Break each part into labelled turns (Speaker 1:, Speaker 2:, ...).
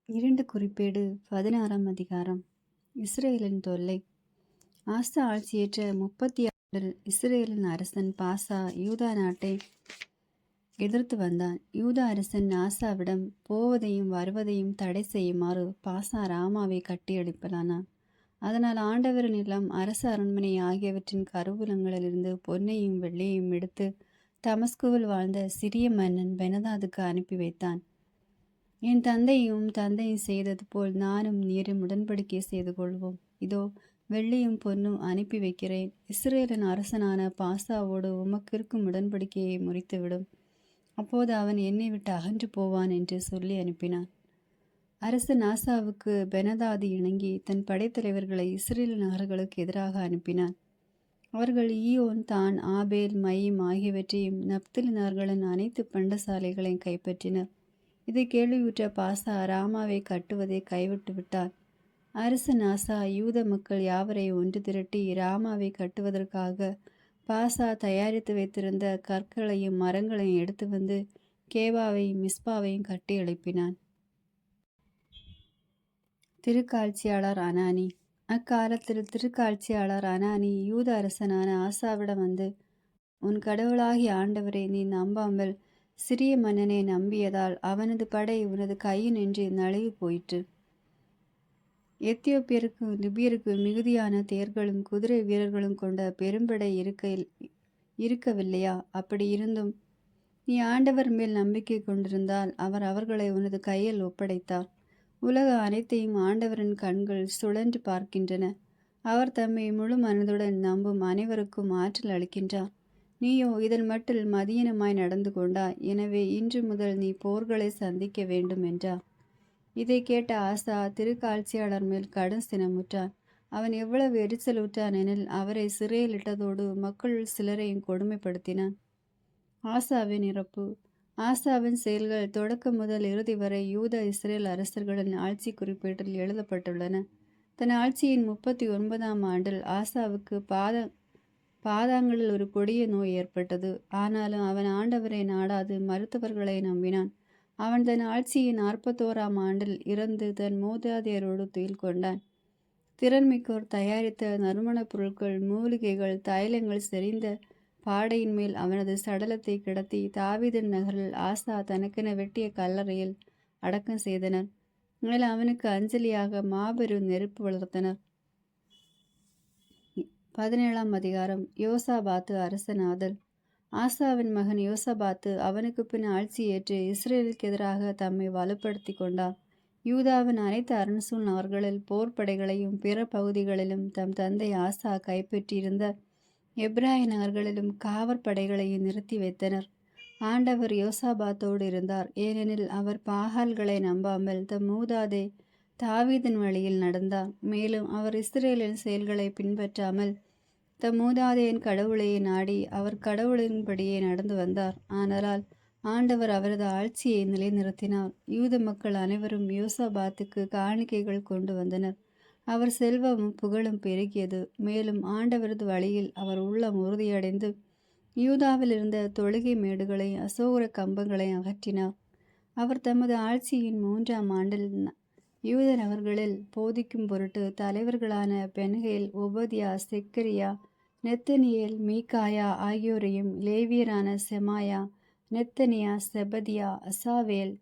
Speaker 1: 2 குறிப்பேடு 16ஆம் அதிகாரம். இஸ்ரேலின் தொல்லை. ஆசா ஆட்சியேற்ற 30 ஆண்டில் இஸ்ரேலின் அரசன் பாசா யூதா நாட்டை எதிர்த்து வந்தான். யூதா அரசன் ஆசாவிடம் போவதையும் வருவதையும் தடை செய்யுமாறு பாசா ராமாவை கட்டியெழுப்பலானான். அதனால் ஆண்டவரின் இல்லம், அரச அரண்மனை ஆகியவற்றின் கருவூலங்களிலிருந்து பொன்னையும் வெள்ளியையும் எடுத்து தமஸ்குவில் வாழ்ந்த சிறிய மன்னன் பெனதாதுக்கு அனுப்பி வைத்தான். என் தந்தையும் செய்தது போல் நானும் நீரும் உடன்படிக்கை செய்து கொள்வோம். இதோ வெள்ளியும் பொன்னும் அனுப்பி வைக்கிறேன். இஸ்ரேலின் அரசனான பாசாவோடு உமக்கிருக்கும் உடன்படிக்கையை முறித்துவிடும். அப்போது அவன் என்னை விட்டு அகன்று போவான் என்று சொல்லி அனுப்பினான். அரசன் ஆசாவுக்கு பெனதாது இணங்கி தன் படைத்தலைவர்களை இஸ்ரேல் நகர்களுக்கு எதிராக அனுப்பினான். அவர்கள் ஈயோன், தான், ஆபேல், மயிம் ஆகியவற்றையும் நப்தலினார்களின் அனைத்து பண்டசாலைகளையும் கைப்பற்றினர். இதை கேள்வியுற்ற பாசா ராமாவை கட்டுவதை கைவிட்டு விட்டார். அரசன் ஆசா யூத மக்கள் யாவரை ஒன்று திரட்டி ராமாவை கட்டுவதற்காக பாசா தயாரித்து வைத்திருந்த கற்களையும் மரங்களையும் எடுத்து வந்து கேபாவையும் மிஸ்பாவையும் கட்டி எழுப்பினான். திருக்காட்சியாளர் அனானி. அக்காலத்தில் திருக்காட்சியாளர் அனானி யூத அரசனான ஆசாவிடம் வந்து, உன் கடவுளாகிய ஆண்டவரை நீ நம்பாமல் சிறிய மன்னனை நம்பியதால் அவனது படை உனது கையினின்று நழுவி போயிற்று. எத்தியோப்பியருக்கும் லிபியருக்கும் மிகுதியான தேர்களும் குதிரை வீரர்களும் கொண்ட பெரும்படை இருக்கவில்லையா? அப்படி இருந்தும் நீ ஆண்டவர் மேல் நம்பிக்கை கொண்டிருந்தால் அவர் அவர்களை உனது கையில் ஒப்படைத்தார். உலக அனைத்தையும் ஆண்டவரின் கண்கள் சுழன்று பார்க்கின்றன. அவர் தம்மை முழு மனதுடன் நம்பும் அனைவருக்கும் ஆற்றல் அளிக்கின்றார். நீயோ இதன் மட்டில் மதியீனமாய் நடந்து கொண்டாய். எனவே இன்று முதல் நீ போர்களை சந்திக்க வேண்டும் என்றார். இதை கேட்ட ஆசா திருக்காட்சியாளர் மேல் கடும் சினமுற்றான். அவன் எவ்வளவு எரிச்சலுற்றான் எனில் அவரை சிறையில் இட்டதோடு மக்களுள் சிலரையும் கொடுமைப்படுத்தினான். ஆசாவின் இறப்பு. ஆசாவின் செயல்கள் தொடக்கம் முதல் இறுதி வரை யூத இஸ்ரேல் அரசர்களின் ஆட்சி குறிப்பேட்டில் எழுதப்பட்டுள்ளன. தன் ஆட்சியின் 39ஆம் ஆண்டில் ஆசாவுக்கு பாதங்களில் ஒரு கொடிய நோய் ஏற்பட்டது. ஆனாலும் அவன் ஆண்டவரை நாடாது மருத்துவர்களை நம்பினான். அவன் தன் ஆட்சியின் 41ஆம் ஆண்டில் இறந்து தன் மூதாதையரோடு துயில் கொண்டான். திறன்மிக்கோர் தயாரித்த நறுமணப் பொருட்கள், மூலிகைகள், தைலங்கள் செறிந்த பாடையின் மேல் அவனது சடலத்தை கிடத்தி தாவீதின் நகரில் ஆசா தனக்கென வெட்டிய கல்லறையில் அடக்கம் செய்தனர். மேலும் அவனுக்கு அஞ்சலியாக மாபெரும் நெருப்பு வளர்த்தனர். 17ஆம் அதிகாரம். யோசாபாத்து அரசனாதல். ஆசாவின் மகன் யோசாபாத்து அவனுக்கு பின் ஆட்சி ஏற்று இஸ்ரேலுக்கு எதிராக தம்மை வலுப்படுத்தி கொண்டார். யூதாவின் அனைத்து அரண்சூழ் நகர்களில் போர்ப்படைகளையும் பிற பகுதிகளிலும் தம் தந்தை ஆசா கைப்பற்றியிருந்த எப்ராய நகர்களிலும் காவற்படைகளையும் நிறுத்தி வைத்தனர். ஆண்டவர் யோசாபாத்தோடு இருந்தார். ஏனெனில் அவர் பாகால்களை நம்பாமல் தம் மூதாதை தாவீதின் வழியில் நடந்தார். மேலும் அவர் இஸ்ரேலின் செயல்களை பின்பற்றாமல் தம் மூதாதையின் கடவுளையே நாடி அவர் கடவுளின்படியே நடந்து வந்தார். ஆனாலும் ஆண்டவர் அவரது ஆட்சியை நிலைநிறுத்தினார். யூத மக்கள் அனைவரும் யோசாபாத்துக்கு காணிக்கைகள் கொண்டு வந்தனர். அவர் செல்வமும் புகழும் பெருகியது. மேலும் ஆண்டவரது வழியில் அவர் உள்ளம் உறுதியடைந்து யூதாவில் இருந்த தொழுகை மேடுகளையும் அசோகர கம்பங்களையும் அகற்றினார். அவர் தமது ஆட்சியின் 3ஆம் ஆண்டில் யூத நகர்களில் போதிக்கும் பொருட்டு தலைவர்களான பென்கேல், ஒபதியா, செக்கரியா, நெத்தனியேல், மீகாயா ஆகியோரையும், லேவியரான செமாயா, நெத்தனியா, செபதியா, அசாவேல்,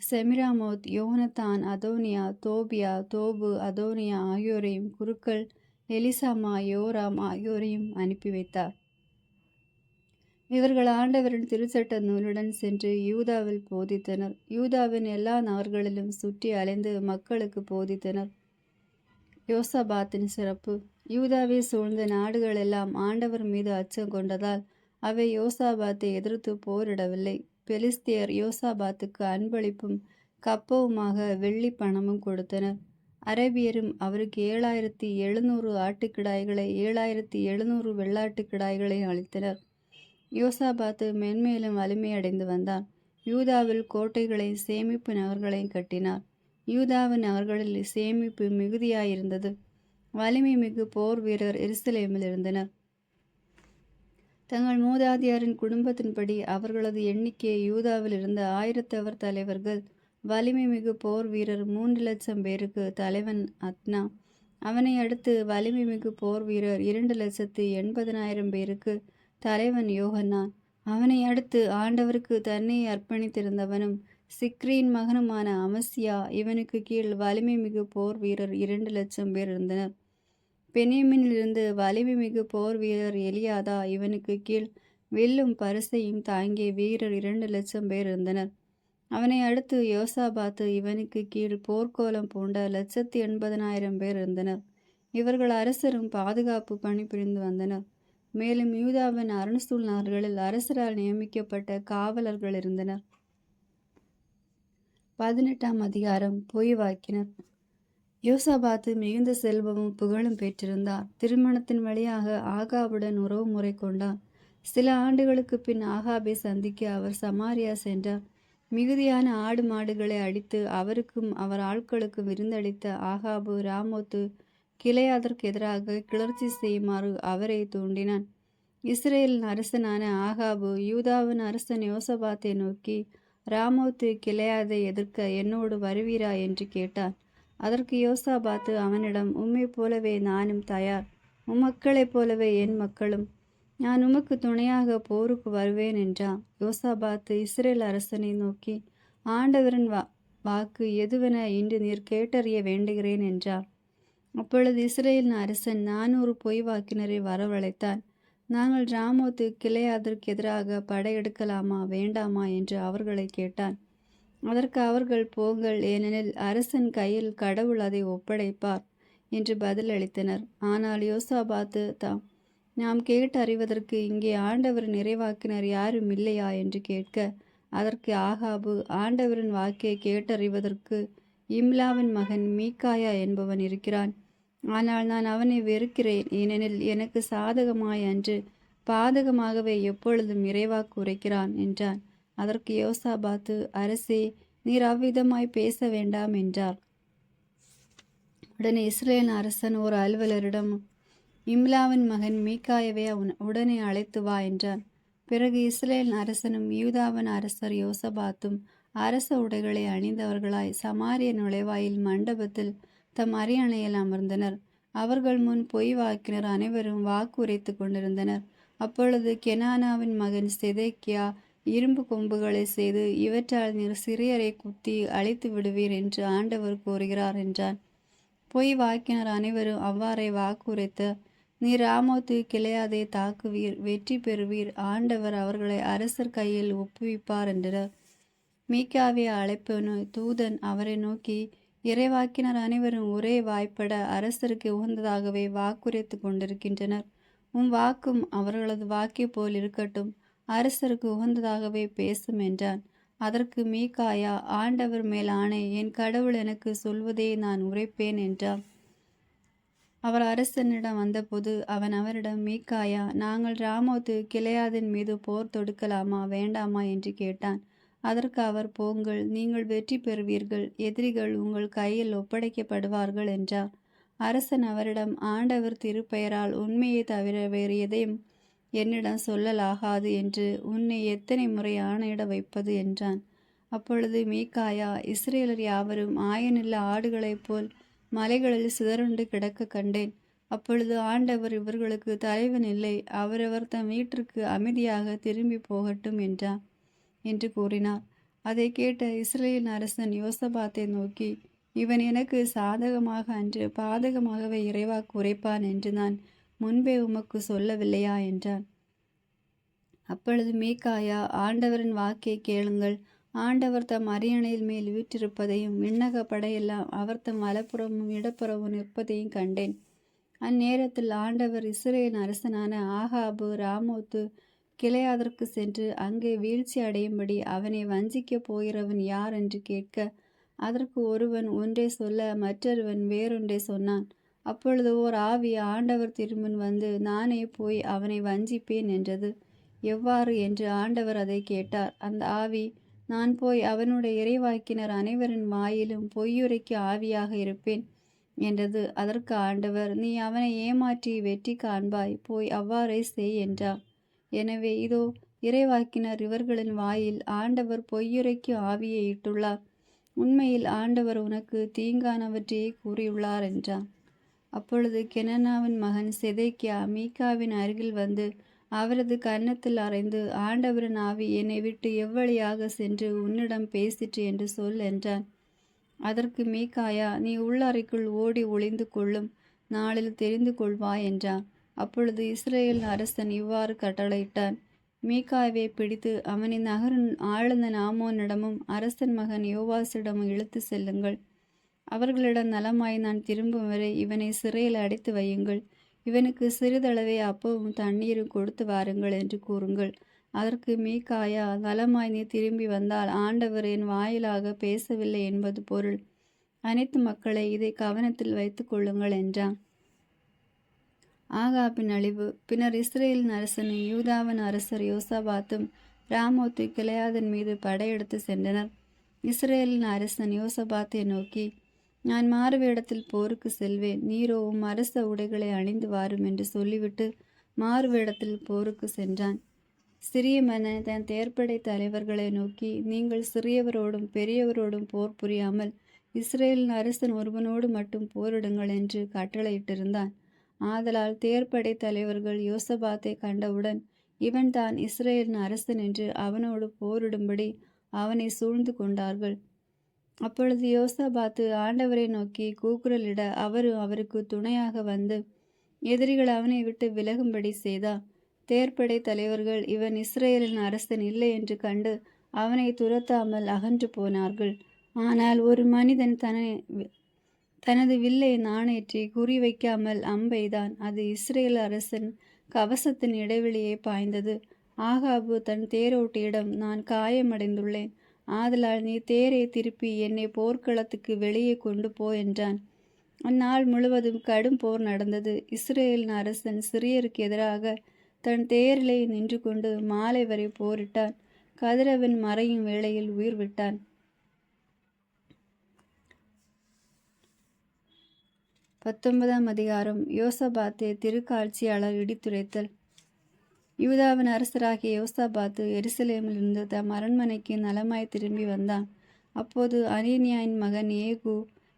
Speaker 1: செமிராமோத், யோனத்தான், அதோனியா, தோபியா, தோபு, அதோனியா ஆகியோரையும், குருக்கள் எலிசாமா, யோராம் ஆகியோரையும் அனுப்பி வைத்தார். இவர்கள் ஆண்டவரின் திருச்சட்ட நூலுடன் சென்று யூதாவில் போதித்தனர். யூதாவின் எல்லா நகர்களிலும் சுற்றி அலைந்து மக்களுக்கு போதித்தனர். யோசாபாத்தின் சிறப்பு. யூதாவை சூழ்ந்த நாடுகள் எல்லாம் ஆண்டவர் மீது அச்சம் கொண்டதால் அவை யோசாபாத்தை எதிர்த்து போரிடவில்லை. பெலிஸ்தியர் யோசாபாத்துக்கு அன்பளிப்பும் கப்பவுமாக வெள்ளி பணமும் கொடுத்தனர். அரேபியரும் அவருக்கு 7700 ஆட்டுக்கிடாய்களை 7700 வெள்ளாட்டுக்கிடாய்களை அளித்தனர். யோசாபாத்து மென்மேலும் வலிமையடைந்து வந்தான். யூதாவில் கோட்டைகளை சேமிப்பு நகர்களையும் கட்டினார். யூதாவின் நகர்களில் சேமிப்பு மிகுதியாயிருந்தது. வலிமை மிகு போர் வீரர் எருசலேமில் இருந்தனர். தங்கள் மூதாதையரின் குடும்பத்தின்படி அவர்களது எண்ணிக்கை யூதாவில் இருந்த 1000 தலைவர்கள் வலிமை மிகு போர் வீரர் 3,00,000 பேருக்கு தலைவன் அத்னா. அவனை அடுத்து வலிமை மிகு போர் வீரர் 2,80,000 பேருக்கு தலைவன் யோகன்னான். அவனை அடுத்து ஆண்டவருக்கு தன்னை அர்ப்பணித்திருந்தவனும் சிக்ரியின் மகனுமான அமசியா. இவனுக்கு கீழ் வலிமை மிகு போர் வீரர் 2,00,000 பேர் இருந்தனர். பென்யமீனிலிருந்து வலிமை மிகு போர் வீரர் எலியாதா. இவனுக்கு கீழ் வில்லும் பரிசையும் தாங்கிய வீரர் 2,00,000 பேர் இருந்தனர். அவனை அடுத்து யோசாபாத்து. இவனுக்கு கீழ் போர்க்கோலம் பூண்ட 1,80,000 பேர் இருந்தனர். இவர்கள் அரசரும் பாதுகாப்பு பணி புரிந்து வந்தனர். மேலும் யூதாவின் அரண்சூழ்நார்களில் அரசரால் நியமிக்கப்பட்ட காவலர்கள் இருந்தனர். 18ஆம் அதிகாரம். பொய் வாக்கினர். யோசாபாத்து மிகுந்த செல்வமும் புகழும் பெற்றிருந்தார். திருமணத்தின் வழியாக ஆகாபுடன் உறவு முறை கொண்டார். சில ஆண்டுகளுக்கு பின் ஆகாபை சந்திக்க அவர் சமாரியா சென்றார். மிகுதியான ஆடு மாடுகளை அடித்து அவருக்கும் அவர் ஆட்களுக்கும் விருந்தளித்த ஆகாபு ராமோத்து கிளையாதற்கு எதிராக கிளர்ச்சி செய்யுமாறு அவரை தூண்டினான். இஸ்ரேலின் அரசனான ஆகாபு யூதாவின் அரசன் யோசபாத்தை நோக்கி, ராமோத்து கிளையாதை எதிர்க்க என்னோடு வருவீரா என்று கேட்டார். அதற்கு யோசாபாத்து அவனிடம், உம்மை போலவே நானும் தயார், உம்மக்களைப் போலவே என் மக்களும். நான் உமக்கு துணையாக போருக்கு வருவேன் என்றான். யோசாபாத்து இஸ்ரேல் அரசனை நோக்கி, ஆண்டவரின் வாக்கு எதுவென இன்று நீர் கேட்டறிய வேண்டுகிறேன் என்றார். அப்பொழுது இஸ்ரேலின் அரசன் 400 பொய் வாக்கினரை வரவழைத்தான். நாங்கள் ராமோத்து கிளையாதற்கு எதிராக படையெடுக்கலாமா வேண்டாமா என்று அவர்களை கேட்டான். அதற்கு அவர்கள், போங்கள், ஏனெனில் அரசன் கையில் கடவுள் அதை ஒப்படைப்பார் என்று பதில் அளித்தனர். ஆனால் யோசாபாத்து நாம் கேட்டு அறிவதற்கு இங்கே ஆண்டவரின் இறைவாக்கினர் யாரும் இல்லையா என்று கேட்க, அதற்கு ஆகாபு, ஆண்டவரின் வாக்கை கேட்டறிவதற்கு இம்லாவின் மகன் மீகாயா என்பவன் இருக்கிறான். ஆனால் நான் அவனை வெறுக்கிறேன், ஏனெனில் எனக்கு சாதகமாய் அன்று பாதகமாகவே எப்பொழுதும் இறைவாக்கு உரைக்கிறான் என்றான். அதற்கு யோசாபாத்து, அரசே, நீர் அவ்விதமாய் பேச வேண்டாம் என்றார். உடனே இஸ்ரேல் அரசன் ஒரு அலுவலரிடம், இம்லாவின் மகன் மீகாயவை உடனே அழைத்து வா என்றான். பிறகு இஸ்ரேல் அரசனும் யூதாவின் அரசர் யோசபாத்தும் அரச உடைகளை அணிந்தவர்களாய் சமாரிய நுழைவாயில் மண்டபத்தில் தம் அரியணையில் அமர்ந்தனர். அவர்கள் முன் பொய் வாக்கினர் அனைவரும் வாக்கு உரைத்து கொண்டிருந்தனர். அப்பொழுது கெனானாவின் மகன் செதேக்கியா, இரும்பு கொம்புகளை செய்து, இவற்றால் நீர் சிறியரை குத்தி அழித்து விடுவீர் என்று ஆண்டவர் கூறுகிறார் என்றான். பொய் வாக்கினர் அனைவரும் அவ்வாறே வாக்கு உரைத்த, நீர் ராமோத்து கிளையாதை தாக்குவீர், வெற்றி பெறுவீர், ஆண்டவர் அவர்களை அரசர் கையில் ஒப்புவிப்பார் என்றனர். மீகாவிய அழைப்பனு தூதன் அவரை நோக்கி, இறைவாக்கினர் அனைவரும் ஒரே வாய்ப்பட அரசருக்கு உகந்ததாகவே வாக்குரைத்து கொண்டிருக்கின்றனர். வாக்கும் அவர்களது வாக்கை போல் இருக்கட்டும், அரசருக்கு உகந்ததாகவே பேசும் என்றான். அதற்கு மீகாயா, ஆண்டவர் மேல் ஆணை, என் கடவுள் எனக்கு சொல்வதே நான் உரைப்பேன் என்றார். அவர் அரசனிடம் வந்தபோது அவன் அவரிடம், மீகாயா, நாங்கள் ராமோத்து கிளையாதின் மீது போர் தொடுக்கலாமா வேண்டாமா என்று கேட்டான். அதற்கு அவர், போங்கள், நீங்கள் வெற்றி பெறுவீர்கள், எதிரிகள் உங்கள் கையில் ஒப்படைக்கப்படுவார்கள் என்றார். அரசன் அவரிடம், ஆண்டவர் திருப்பெயரால் உண்மையை தவிர வேறு எதையும் என்னிடம் சொல்லலாகாது என்று உன்னை எத்தனை முறை ஆணையிட வைப்பது என்றான். அப்பொழுது மீகாயா, இஸ்ரேலர் யாவரும் ஆயனில்ல ஆடுகளைப் போல் மலைகளில் சிதறுண்டு கிடக்க கண்டேன். அப்பொழுது ஆண்டவர் இவர்களுக்கு தலைவன் இல்லை, அவரவர் தம் வீட்டிற்கு அமைதியாக திரும்பி போகட்டும் என்றான் என்று கூறினார். அதை கேட்ட இஸ்ரேலின் அரசன் யோசபாத்தை நோக்கி, இவன் எனக்கு சாதகமாக அன்று பாதகமாகவே இறைவாக்கு உரைப்பான் என்று நான் முன்பே உமக்கு சொல்லவில்லையா என்றான். அப்பொழுது மீகாயா, ஆண்டவரின் வாக்கை கேளுங்கள், ஆண்டவர் தம் அரியணையில் மேல் வீற்றிருப்பதையும் விண்ணக படையெல்லாம் அவர் தம் வலப்புறமும் இடப்புறமும் நிற்பதையும் கண்டேன். அந்நேரத்தில் ஆண்டவர் இஸ்ரேல் அரசனான ஆகாபு ராமோத்து கிளையாதற்கு சென்று அங்கே வீழ்ச்சி அடையும்படி அவனை வஞ்சிக்கப் போகிறவன் யார் என்று கேட்க, அதற்கு ஒருவன் ஒன்றை சொல்ல மற்றொருவன் வேறொன்றை சொன்னான். அப்பொழுது ஓர் ஆவி ஆண்டவர் திருமுன் வந்து, நானே போய் அவனை வஞ்சிப்பேன் என்றது. எவ்வாறு என்று ஆண்டவர் அதை கேட்டார். அந்த ஆவி, நான் போய் அவனுடைய இறைவாக்கினர் அனைவரின் வாயிலும் பொய்யுரைக்கு ஆவியாக இருப்பேன் என்றது. அதற்கு ஆண்டவர், நீ அவனை ஏமாற்றி வெற்றி காண்பாய், போய் அவ்வாறே செய் என்றார். எனவே இதோ, இறைவாக்கினர் இவர்களின் வாயில் ஆண்டவர் பொய்யுரைக்கு ஆவியை இட்டுள்ளார். உண்மையில் ஆண்டவர் உனக்கு தீங்கானவற்றையே கூறியுள்ளார் என்றான். அப்பொழுது கெனானாவின் மகன் செதேக்கியா மீகாவின் அருகில் வந்து அவரது கன்னத்தில் அறைந்து, ஆண்டவரின் ஆவி என்னை விட்டு எவ்வழியாக சென்று உன்னிடம் பேசிற்று என்று சொல் என்றான். அதற்கு மீகாயா, நீ உள்ளறைக்குள் ஓடி ஒளிந்து கொள்ளும் நாளில் தெரிந்து கொள்வாய் என்றான். அப்பொழுது இஸ்ரேல் அரசன் இவ்வாறு கட்டளையிட்டான், மீகாவை பிடித்து அவனை நகரின் ஆளுநன் ஆமோனிடமும் அரசன் மகன் யோவாசிடமும் இழுத்து செல்லுங்கள். அவர்களிடம் நலமாய் நான் திரும்பும் வரை இவனை சிறையில் அடைத்து வையுங்கள். இவனுக்கு சிறிதளவே அப்பவும் தண்ணீரும் கொடுத்து வாருங்கள் என்று கூறுங்கள். அதற்கு மீகாயா, நலமாய் நீ திரும்பி வந்தால் ஆண்டவர் என் வாயிலாக பேசவில்லை என்பது பொருள். அனைத்து மக்களை இதை கவனத்தில் வைத்துக் கொள்ளுங்கள் என்றான். ஆகாபின் அழிவு. பின்னர் இஸ்ரேலின் அரசனும் யூதாவின் அரசர் யோசாபாத்தும் ராமோத்து கிளையாதன் மீது படையெடுத்து சென்றனர். இஸ்ரேலின் அரசன் யோசபாத்தை நோக்கி, நான் மாறுவேடத்தில் போருக்கு செல்வேன், நீரோவும் அரச உடைகளை அணிந்து வாரும் என்று சொல்லிவிட்டு மாறுவேடத்தில் போருக்கு சென்றான். சிறிய மன்னன் தன் தேர்ப்படை தலைவர்களை நோக்கி, நீங்கள் சிறியவரோடும் பெரியவரோடும் போர் புரியாமல் இஸ்ரேலின் அரசன் ஒருவனோடு மட்டும் போரிடுங்கள் என்று கட்டளையிட்டிருந்தான். ஆதலால் தேர்ப்படை தலைவர்கள் யோசபாத்தை கண்டவுடன் இவன் தான் இஸ்ரேலின் அரசன் என்று அவனோடு போரிடும்படி அவனை சூழ்ந்து கொண்டார்கள். அப்பொழுது யோசபாத்து ஆண்டவரை நோக்கி கூக்குரலிட அவரும் அவருக்கு துணையாக வந்து எதிரிகள் அவனை விட்டு விலகும்படி செய்தார். தேர்ப்படை தலைவர்கள் இவன் இஸ்ரேலின் அரசன் இல்லை என்று கண்டு அவனை துரத்தாமல் அகன்று போனார்கள். ஆனால் ஒரு மனிதன் தனது வில்லை நாணேற்றி குறிவைக்காமல் அம்பெய்தான். அது இஸ்ரேல் அரசன் கவசத்தின் இடைவெளியை பாய்ந்தது. ஆகாபு தன் தேரோட்டியிடம், நான் காயமடைந்துள்ளேன், ஆதலால் நீ தேரை திருப்பி என்னை போர்க்களத்துக்கு வெளியே கொண்டு போ என்றான். அந்நாள் முழுவதும் கடும் போர் நடந்தது. இஸ்ரேலின் அரசன் சிரியருக்கு எதிராக தன் தேரிலே நின்று கொண்டு மாலை வரை போரிட்டான். கதிரவன் மறையும் வேளையில் உயிர் விட்டான். 19ஆம் அதிகாரம். யோசபாத்தை திருக்காட்சியாளர் இடித்துரைத்தல். யூதாவின் அரசராகிய யோசபாத்து எருசலேமிலிருந்து தம் அரண்மனைக்கு நலமாய் திரும்பி வந்தான். அப்போது அனீனியாவின் மகன் ஏகு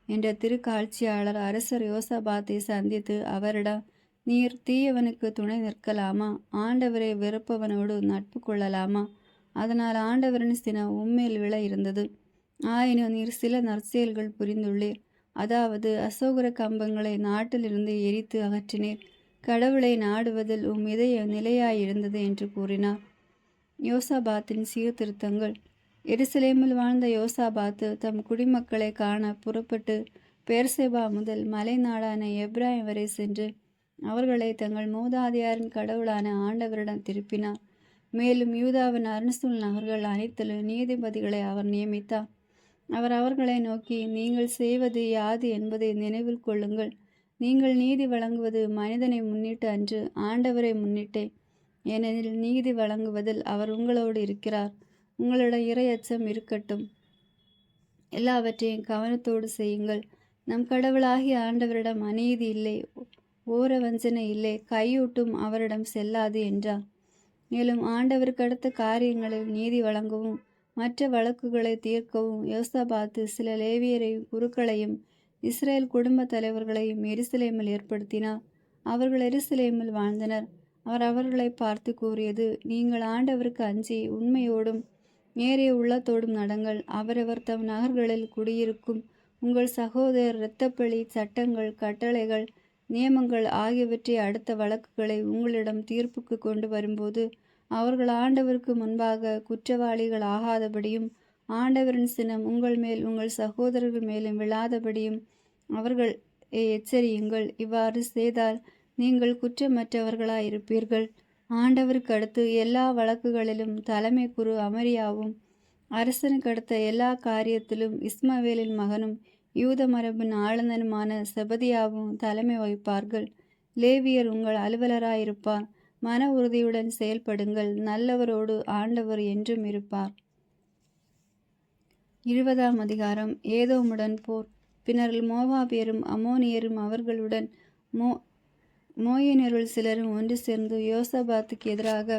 Speaker 1: என்ற திருக்காட்சியாளர் அரசர் யோசபாத்தை சந்தித்து அவரிடம், நீர் தீயவனுக்கு துணை நிற்கலாமா? ஆண்டவரை வெறுப்பவனோடு நட்பு கொள்ளலாமா? அதனால் ஆண்டவரின் சினம் உம்மேல் விழ இருந்தது. ஆயினும் நீர் சில நற்செயல்கள் புரிந்துள்ளீர். அதாவது அசோகர கம்பங்களை நாட்டிலிருந்து எரித்து அகற்றினீர். கடவுளை நாடுவதில் உம் இதயம் நிலையாயிருந்தது என்று கூறினார். யோசபாத்தின் சீர்திருத்தங்கள். எருசலேமில் வாழ்ந்த யோசபாத்து தம் குடிமக்களை காண புறப்பட்டு பெர்சேபா முதல் மலை நாடான எப்ராயிம் வரை சென்று அவர்களை தங்கள் மூதாதையாரின் கடவுளான ஆண்டவரிடம் திருப்பினார். மேலும் யூதாவின் அரண்சூழ் நகர்கள் அனைத்திலும் நீதிபதிகளை அவர் நியமித்தார். அவர் அவர்களை நோக்கி, நீங்கள் செய்வது யாது என்பதை நினைவில் கொள்ளுங்கள். நீங்கள் நீதி வழங்குவது மனிதனை முன்னிட்டு அன்று, ஆண்டவரை முன்னிட்டே. ஏனெனில் நீதி வழங்குவதில் அவர் உங்களோடு இருக்கிறார். உங்களிடம் இறையச்சம் இருக்கட்டும். எல்லாவற்றையும் கவனத்தோடு செய்யுங்கள். நம் கடவுளாகிய ஆண்டவரிடம் அநீதி இல்லை, ஓர வஞ்சனை இல்லை, கையூட்டும் அவரிடம் செல்லாது என்றார். மேலும் ஆண்டவருக்கு அடுத்த காரியங்களில் நீதி வழங்கவும் மற்ற வழக்குகளை தீர்க்கவும் யோசபாத்து சில லேவியரையும் குருக்களையும் இஸ்ரேல் குடும்ப தலைவர்களையும் எருசலேமில் ஏற்படுத்தினார். அவர்கள் எருசலேமில் வாழ்ந்தனர். அவர் அவர்களை பார்த்து கூறியது, நீங்கள் ஆண்டவருக்கு அஞ்சி உண்மையோடும் நேரிய உள்ளத்தோடும் நடங்கள். அவரவர் தம் நகர்களில் குடியிருக்கும் உங்கள் சகோதரர் இரத்தப்பழி, சட்டங்கள், கட்டளைகள், நியமங்கள் ஆகியவற்றை அடுத்த வழக்குகளை உங்களிடம் தீர்ப்புக்கு கொண்டு வரும்போது அவர்கள் ஆண்டவருக்கு முன்பாக குற்றவாளிகள் ஆகாதபடியும் ஆண்டவரின் சினம் உங்கள் மேல் உங்கள் சகோதரர்கள் மேலும் விழாதபடியும் அவர்கள் எச்சரியுங்கள். இவ்வாறு செய்தால் நீங்கள் குற்றமற்றவர்களாயிருப்பீர்கள். ஆண்டவருக்கு அடுத்து எல்லா வழக்குகளிலும் தலைமை குரு அமரியாவும் அரசனுக்கு அடுத்த எல்லா காரியத்திலும் இஸ்மவேலின் மகனும் யூத மரபின் ஆளுநனுமான செபதியாவும் தலைமை வகிப்பார்கள். லேவியர் உங்கள் அலுவலராயிருப்பார். மன உறுதியுடன் செயல்படுங்கள். நல்லவரோடு ஆண்டவர் என்றும் இருப்பார். 20ஆம் அதிகாரம். ஏதோமுடன் போர். பின்னர் மோவாபியரும் அம்மோனியரும் அவர்களுடன் மோயினருள் சிலரும் ஒன்று சேர்ந்து யோசபாத்துக்கு எதிராக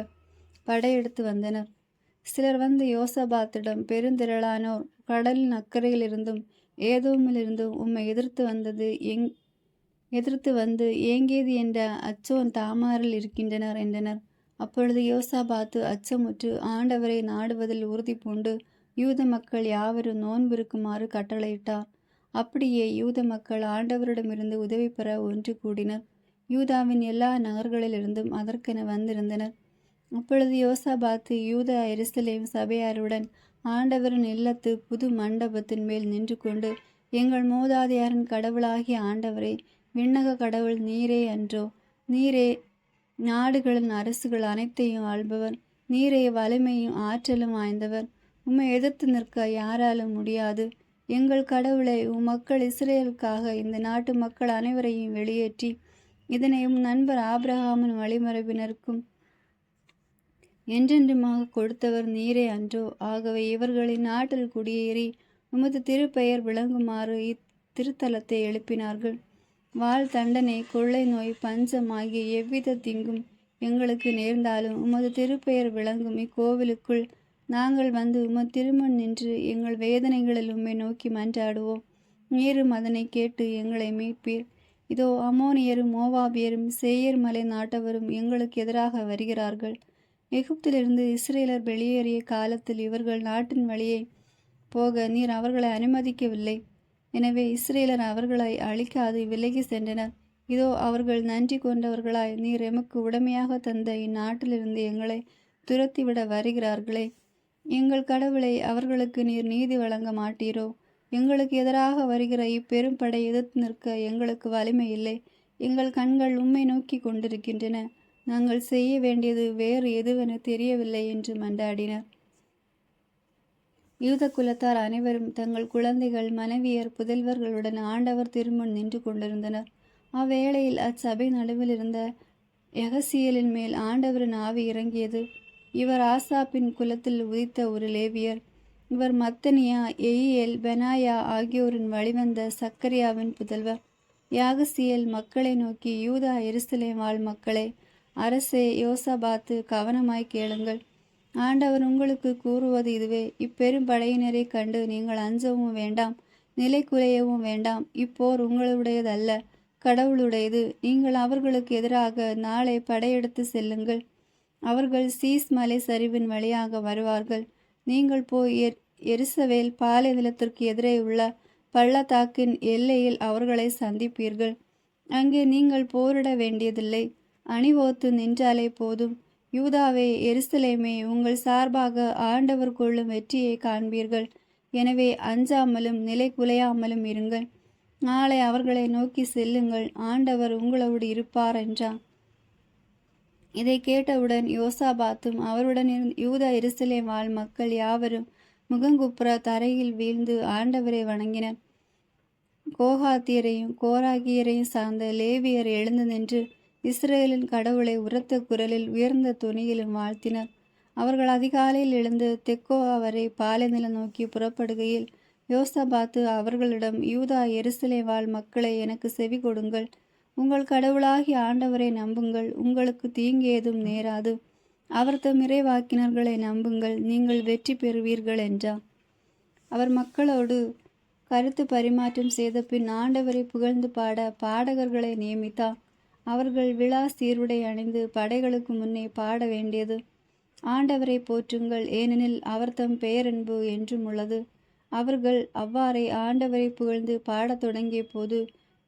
Speaker 1: படையெடுத்து வந்தனர். சிலர் வந்து யோசபாத்திடம், பெருந்திரளானோர் கடலின் அக்கறையிலிருந்தும் ஏதோமிலிருந்தும் உம்மை எதிர்த்து வந்து ஏங்கேதி என்ற அச்சோன் தாமாரில் இருக்கின்றனர் என்றனர். அப்பொழுது யோசாபாத்து அச்சமுற்று ஆண்டவரை நாடுவதில் உறுதி பூண்டு யூத மக்கள் யாவரும் நோன்பிருக்குமாறு கட்டளையிட்டார். அப்படியே யூத மக்கள் ஆண்டவரிடமிருந்து உதவி பெற ஒன்று கூடினர். யூதாவின் எல்லா நகர்களிலிருந்தும் அதற்கென வந்திருந்தனர். அப்பொழுது யோசாபாத்து யூதா எருசலேம் சபையாருடன் ஆண்டவரின் இல்லத்து புது மண்டபத்தின் மேல் நின்று கொண்டு, எங்கள் மூதாதையாரின் கடவுளாகிய ஆண்டவரே, விண்ணக கடவுள் நீரே அன்றோ? நீரே நாடுகளின் அரசுகள் அனைத்தையும் ஆள்பவர். நீரே வலிமையும் ஆற்றலும் வாய்ந்தவர். உம்மை எதிர்த்து நிற்க யாராலும் முடியாது. எங்கள் கடவுளை, உம் மக்கள் இஸ்ரேலுக்காக இந்த நாட்டு மக்கள் அனைவரையும் வெளியேற்றி இதனை உம் நண்பர் ஆபிரகாமின் வழிமரபினருக்கும் என்றென்றுமாக கொடுத்தவர் நீரே அன்றோ? ஆகவே இவர்களின் நாட்டில் குடியேறி உமது திருப்பெயர் விளங்குமாறு இத்திருத்தலத்தை எழுப்பினார்கள். வாள், தண்டனை, கொள்ளை நோய், பஞ்சம் ஆகிய எவ்வித தீங்கும் எங்களுக்கு நேர்ந்தாலும் உமது திருப்பெயர் விளங்கும் இக்கோவிலுக்குள் நாங்கள் வந்து உமது திருமுன் நின்று எங்கள் வேதனைகளில் உம்மை நோக்கி மன்றாடுவோம். நீரும் அதனை கேட்டு எங்களை மீட்பீர். இதோ அம்மோனியரும் மோவாபியரும் சேயீர் மலை நாட்டவரும் எங்களுக்கு எதிராக வருகிறார்கள். எகிப்திலிருந்து இஸ்ரேலர் வெளியேறிய காலத்தில் இவர்கள் நாட்டின் வழியே போக நீர் அவர்களை அனுமதிக்கவில்லை. எனவே இஸ்ரேலர் அவர்களை அழிக்காது விலகி சென்றனர். இதோ அவர்கள் நன்றி கொண்டவர்களாய் நீர் எமக்கு உடமையாக தந்த இந்நாட்டிலிருந்து எங்களை துரத்திவிட வருகிறார்களே. எங்கள் கடவுளை, அவர்களுக்கு நீர் நீதி வழங்க மாட்டீரோ? எங்களுக்கு எதிராக வருகிற இப்பெரும் படை எதிர்த்து நிற்க எங்களுக்கு வலிமை இல்லை. எங்கள் கண்கள் உம்மை நோக்கி கொண்டிருக்கின்றன. நாங்கள் செய்ய வேண்டியது வேறு எதுவென தெரியவில்லை என்று மன்றாடினர். யூத குலத்தார் அனைவரும் தங்கள் குழந்தைகள், மனைவியர், புதல்வர்களுடன் ஆண்டவர் திருமுன் நின்று கொண்டிருந்தனர். அவ்வேளையில் அச்சபை நடுவில் இருந்த யகசியலின் மேல் ஆண்டவரின் ஆவி இறங்கியது. இவர் ஆசாப்பின் குலத்தில் உதித்த ஒரு லேவியர். இவர் மத்தனியா, எயியேல், பெனாயா ஆகியோரின் வழிவந்த சக்கரியாவின் புதல்வர். யாகசியேல் மக்களை நோக்கி, யூதா எருசலேம் வாழ் மக்களே, அரசே யோசபாத்து, கவனமாய் கேளுங்கள். ஆண்டவர் உங்களுக்கு கூறுவது இதுவே: இப்பெரும் படையினரை கண்டு நீங்கள் அஞ்சவும் வேண்டாம், நிலை குலையவும் வேண்டாம். இப்போர் உங்களுடையதல்ல, கடவுளுடையது. நீங்கள் அவர்களுக்கு எதிராக நாளை படையெடுத்து செல்லுங்கள். அவர்கள் சீஸ் மலை சரிவின் வழியாக வருவார்கள். நீங்கள் போய் எருசவேல் பாலைநிலத்திற்கு எதிரே உள்ள பள்ளத்தாக்கின் எல்லையில் அவர்களை சந்திப்பீர்கள். அங்கே நீங்கள் போரிட வேண்டியதில்லை, அணிவகுத்து நின்றாலே போதும். யூதாவே, எருசலேமே, உங்கள் சார்பாக ஆண்டவர் கொள்ளும் வெற்றியை காண்பீர்கள். எனவே அஞ்சாமலும் நிலை குலையாமலும் இருங்கள். நாளை அவர்களை நோக்கி செல்லுங்கள், ஆண்டவர் உங்களோடு இருப்பார் என்றார். இதை கேட்டவுடன் யோசாபாத்தும் அவருடன் யூதா எருசலேம் வாழ் மக்கள் யாவரும் முகங்குப்புற தரையில் வீழ்ந்து ஆண்டவரை வணங்கினர். கோகாத்தியரையும் கோராகியரையும் சார்ந்த லேவியர் எழுந்து நின்று இஸ்ரேலின் கடவுளை உரத்த குரலில் உயர்ந்த தொனியிலும் வாழ்த்தினர். அவர்கள் அதிகாலையில் எழுந்து தெக்கோவா வரை பாலைநிலம் நோக்கி புறப்படுகையில் யோசபாத்து அவர்களிடம், யூதா எருசலேம் வாழ் மக்களை, எனக்கு செவி கொடுங்கள். உங்கள் கடவுளாகிய ஆண்டவரை நம்புங்கள், உங்களுக்கு தீங்கு ஏதும் நேராது. அவர் தம் இறைவாக்கினர்களை நம்புங்கள், நீங்கள் வெற்றி பெறுவீர்கள் என்றார். அவர் மக்களோடு கருத்து பரிமாற்றம் செய்த பின் ஆண்டவரை புகழ்ந்து பாட பாடகர்களை நியமித்தார். அவர்கள் விழா சீருடை அணிந்து படைகளுக்கு முன்னே பாட வேண்டியது: ஆண்டவரை போற்றுங்கள், ஏனெனில் அவர் தம் பெயரன்பு என்றும் உள்ளது. அவர்கள் அவ்வாறே ஆண்டவரை புகழ்ந்து பாடத் தொடங்கிய போது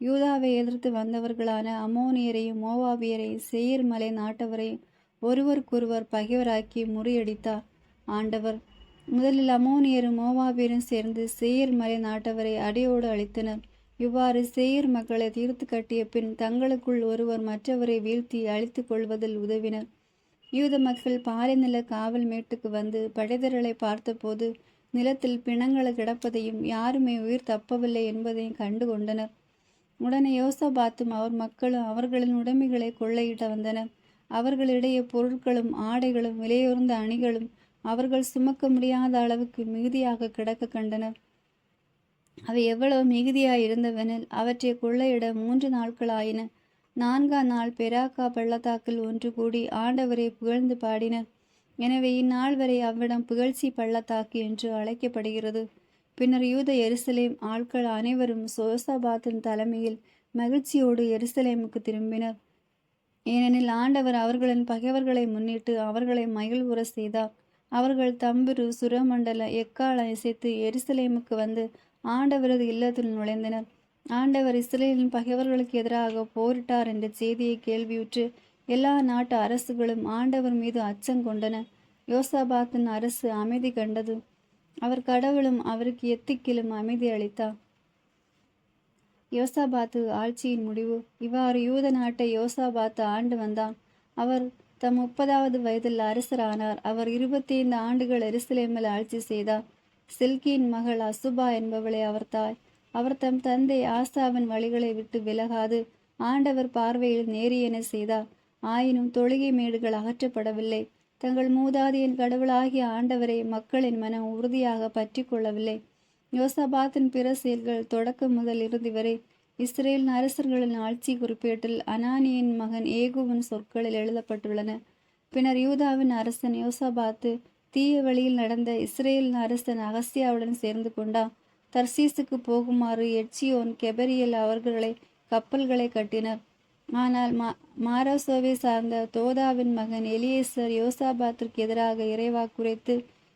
Speaker 1: யூதாவை எதிர்த்து வந்தவர்களான அம்மோனியரையும் மோவாபியரையும் சேயீர் மலை நாட்டவரையும் ஒருவருக்கொருவர் பகைவராக்கி முறியடித்தார். ஆண்டவர் முதலில் அம்மோனியரும் மோவாபியரும் சேர்ந்து சேயீர் மலை நாட்டவரை அடியோடு அழித்தனர். இவ்வாறு சேயீர் மக்களை தீர்த்து கட்டிய பின் தங்களுக்குள் ஒருவர் மற்றவரை வீழ்த்தி அழித்து கொள்வதில் உதவினர். யூத மக்கள் பாலைநில காவல் மேட்டுக்கு வந்து படைதிரளை பார்த்தபோது நிலத்தில் பிணங்கள் கிடப்பதையும் யாருமே உயிர் தப்பவில்லை என்பதையும் கண்டு கொண்டனர். உடனே யோசபாத்தும் அவர் மக்களும் அவர்களின் உடைமைகளை கொள்ளையிட வந்தனர். அவர்களிடையே பொருட்களும் ஆடைகளும் விலையுறந்த அணிகளும் அவர்கள் சுமக்க முடியாத அளவுக்கு மிகுதியாக கிடக்க கண்டனர். அவை எவ்வளவு மிகுதியாய் இருந்தவெனில் அவற்றை கொள்ளையிட 3 நாட்கள் ஆயின. 4ஆம் நாள் பெராக்கா பள்ளத்தாக்கில் ஒன்று கூடி ஆண்டவரை புகழ்ந்து பாடினர். எனவே இந்நாள் வரை அவ்விடம் புகழ்ச்சி பள்ளத்தாக்கு என்று அழைக்கப்படுகிறது. பின்னர் யூத எருசலேம் ஆட்கள் அனைவரும் யோசபாத்தின் தலைமையில் மகிழ்ச்சியோடு எருசலேமுக்கு திரும்பினர். ஏனெனில் ஆண்டவர் அவர்களின் பகைவர்களை முன்னிட்டு அவர்களை மகிழ்வுற செய்தார். அவர்கள் தம்புரு சுரமண்டல எக்காலம் இசைத்து எருசலேமுக்கு வந்து ஆண்டவரது இல்லத்தில் நுழைந்தனர். ஆண்டவர் இஸ்ரேலின் பகைவர்களுக்கு எதிராக போரிட்டார் என்ற செய்தியை கேள்வியுற்று எல்லா நாட்டு அரசுகளும் ஆண்டவர் மீது அச்சம் கொண்டன. யோசபாத்தின் அரசு அமைதி கண்டது. அவர் கடவுளும் அவருக்கு எத்திக்கிலும் அமைதி அளித்தார். யோசபாத்து ஆட்சியின் முடிவு. இவ்வாறு யூத நாட்டை யோசபாத்து ஆண்டு வந்தான். அவர் தம் 30வது வயதில் அரசரானார். அவர் 25 ஆண்டுகள் எருசலேமில் ஆட்சி செய்தார். சில்கியின் மகள் அசுபா என்பவளே அவர் தாய். அவர் தம் தந்தை ஆசாவின் வழிகளை விட்டு விலகாது ஆண்டவர் பார்வையில் நேரியென செய்தார். ஆயினும் தொழுகை மேடுகள் அகற்றப்படவில்லை. தங்கள் மூதாதையின் கடவுளாகிய ஆண்டவரை மக்களின் மனம் உறுதியாக பற்றி கொள்ளவில்லை. யோசபாத்தின் பிற செயல்கள் தொடக்கம் முதல் இறுதி வரை இஸ்ரேல் அரசர்களின் ஆட்சி குறிப்பேட்டில் அனானியின் மகன் ஏகுவின் சொற்களில் எழுதப்பட்டுள்ளன. பின்னர் யூதாவின் அரசன் யோசபாத்து தீய வழியில் நடந்த இஸ்ரேலின் அரசன் அகசியாவுடன் சேர்ந்து கொண்டான். தர்சீசுக்கு போகுமாறு எட்சியோன் கெபரியல் அவர்களை கப்பல்களை கட்டினர். ஆனால் மாரோசோவை சார்ந்த தோதாவின் மகன் எலியேசர் யோசபாத்திற்கு எதிராக இறைவாக்குரைத்து,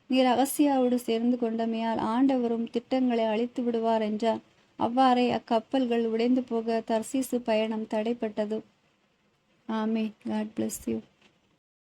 Speaker 1: நீர் அகசியாவோடு சேர்ந்து கொண்டமையால் ஆண்டவரும் திட்டங்களை அழித்து விடுவார் என்றார். அவ்வாறே அக்கப்பல்கள் உடைந்து போக தர்சீசு பயணம் தடைப்பட்டது. ஆமே. God bless you.